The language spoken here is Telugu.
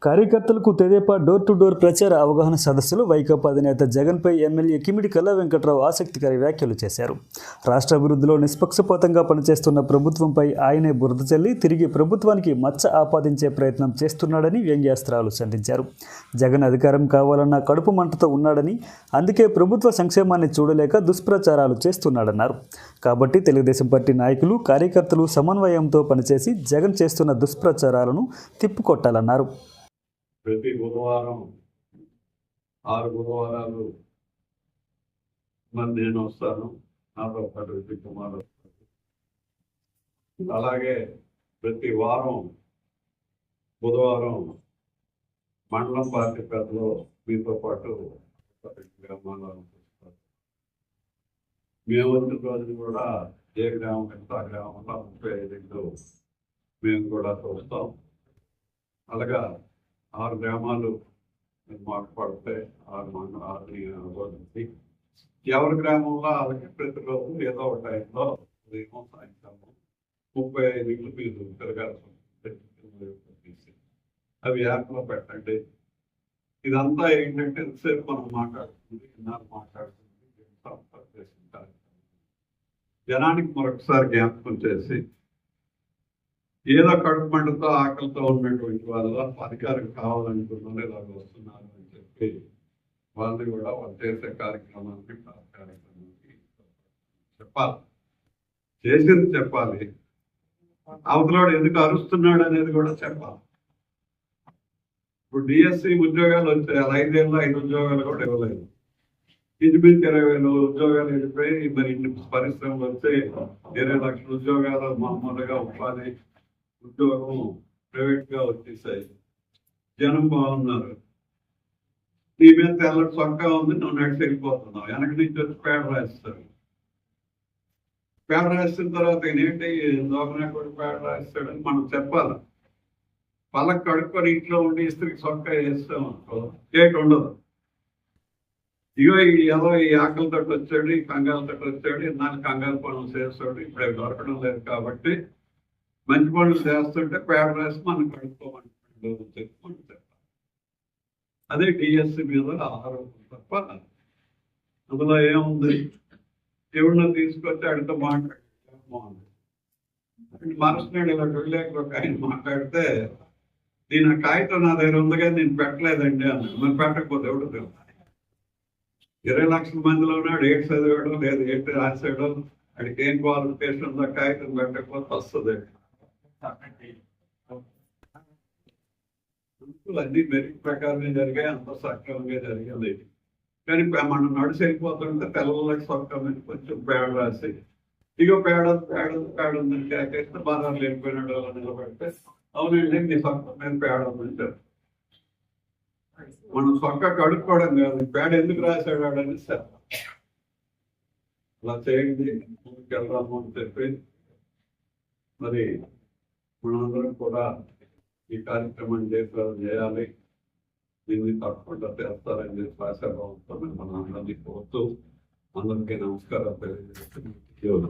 కార్యకర్తలకు తెదేపా డోర్ టు డోర్ ప్రచార అవగాహన సదస్సులో వైకాపా అధినేత జగన్పై ఎమ్మెల్యే కిమిడి కళా వెంకట్రావు ఆసక్తికర వ్యాఖ్యలు చేశారు. రాష్ట్ర అభివృద్ధిలో నిష్పక్షపాతంగా పనిచేస్తున్న ప్రభుత్వంపై ఆయనే బురద చల్లి తిరిగి ప్రభుత్వానికి మచ్చ ఆపాదించే ప్రయత్నం చేస్తున్నాడని వ్యంగ్యాస్త్రాలు సంధించారు. జగన్ అధికారం కావాలన్న కడుపు మంటతో ఉన్నాడని, అందుకే ప్రభుత్వ సంక్షేమాన్ని చూడలేక దుష్ప్రచారాలు చేస్తున్నాడన్నారు. కాబట్టి తెలుగుదేశం పార్టీ నాయకులు, కార్యకర్తలు సమన్వయంతో పనిచేసి జగన్ చేస్తున్న దుష్ప్రచారాలను తిప్పుకొట్టాలన్నారు. ప్రతి బుధవారం 6 బుధవారాలు మరి నేను వస్తాను, నాతో పాటు విజయ్ కుమార్ వస్తాను. అలాగే ప్రతి వారం బుధవారం మండలం పార్టీ పెద్దలు మీతో పాటు గ్రామాలను చూస్తారు. మేము వచ్చిన రోజు కూడా ఏ గ్రామం ఎంత ఆ గ్రామంలో 35 మేము కూడా చూస్తాం. అలాగా 6 గ్రామాలు మాట్లాడితే 6 మండలాలు ఎవరి గ్రామంలో అలాగే ప్రతిరోజు ఏదో ఒక టైంలో ఉదయం సాయంత్రము 35 ఇళ్ళు మీరు తిరగాల్సి తీసి అవి యాప్లో పెట్టండి. ఇదంతా ఏంటంటే ఎంతసేపు మనం మాట్లాడుతుంది, ఇన్నాళ్ళు మాట్లాడుతుంది, జనానికి మరొకసారి జ్ఞాపకం చేసి ఏదో కడుపు మంటతో ఆకలితో ఉన్నటువంటి వాళ్ళు అధికారం కావాలనుకున్నారు, ఇలాగ వస్తున్నారు అని చెప్పి వాళ్ళని కూడా వాళ్ళు చేసే కార్యక్రమానికి చెప్పాలి, చేసింది చెప్పాలి, అవతలాడు ఎందుకు అరుస్తున్నాడు అనేది కూడా చెప్పాలి. ఇప్పుడు డిఎస్సి ఉద్యోగాలు వచ్చాయి, 5 ఏళ్ళలో 5 ఉద్యోగాలు కూడా ఇవ్వలేదు. ఇంచుమించు 20,000 ఉద్యోగాలు వెళ్ళిపోయి మరి ఇన్ని పరిశ్రమలు వచ్చి 20 లక్షల ఉద్యోగాలు మామూలుగా ఉపాధి ఉద్యోగం ప్రైవేట్ గా వచ్చేసాయి. జనం బాగున్నారు, నీ మీద తెల్లటి సొక్కా ఉంది, నువ్వు నడిచి వెళ్ళిపోతున్నావు. వెనక నుంచి వచ్చి పేడ రాయిస్తారు. పేడ రాసిన తర్వాత ఏంటి దోమనా కూడా పేడ రాయిస్తాడని మనం చెప్పాలి. పళ్ళకి కడుక్కొని ఇంట్లో ఉండి ఇస్త్రీకి సొక్కా వేస్తాం అనుకో ఏటి ఉండదు. ఇగో ఏదో ఈ ఆకలితో వచ్చాడు, ఈ కంగాలతో వచ్చాడు, ఇన్నాళ్ళు కంగారు పనులు చేస్తాడు, ఇప్పుడు దొరకడం లేదు కాబట్టి మంచి పనులు చేస్తుంటే పేడ రాసి మనం కడుక్కోమంటాడు చెప్పి చెప్పాలి. అదే డిఎస్సి మీద ఆరోపణ తప్ప అందులో ఏముంది? ఎవరినో తీసుకొచ్చి అడిగితే మాట్లాడి మనసునాడు ఇలా వెళ్ళాక ఒక ఆయన మాట్లాడితే నేను ఆ కాగితం నా దగ్గర ఉంది కానీ నేను పెట్టలేదండి అన్నాడు. మరి పెట్టకపోతే ఎవడు తెలుసు? 20 లక్షల మందిలో ఉన్నాడు, ఏడు చదివాడు లేదు ఏంటి రాశాడు, అడికి ఏం క్వాలిఫికేషన్ ఉందో కాగితం పెట్టకపోతే వస్తుంది. అన్ని మెరిట్ ప్రకారమే జరిగాయి, అంత సక్రమంగా జరిగింది. కానీ మనం నడిచి వెళ్ళిపోతుంటే తెల్లకి సొక్కమని కొంచెం పేడ రాసి ఇగో పేడ ఉందని కేకేస్తే బాధాలు వెళ్ళిపోయినాడు అలా నిలబడితే అవునండి నీ సొక్క మీద పేడ ఉందని చెప్పి మనం సొక్క కడుక్కోవడం కాదు, పేడ ఎందుకు రాశాడు అని చెప్పాలి. అలా చేయండి, ముందుకు వెళ్దాము అని చెప్పి మరి మనందరం కూడా ఈ కార్యక్రమాన్ని చేయాలి. దీన్ని తప్పకుండా చేస్తారని చెప్పి ఆశాభావంతో మన అందరినీ కోరుతూ అందరికీ నమస్కారం తెలియజేస్తున్నాను.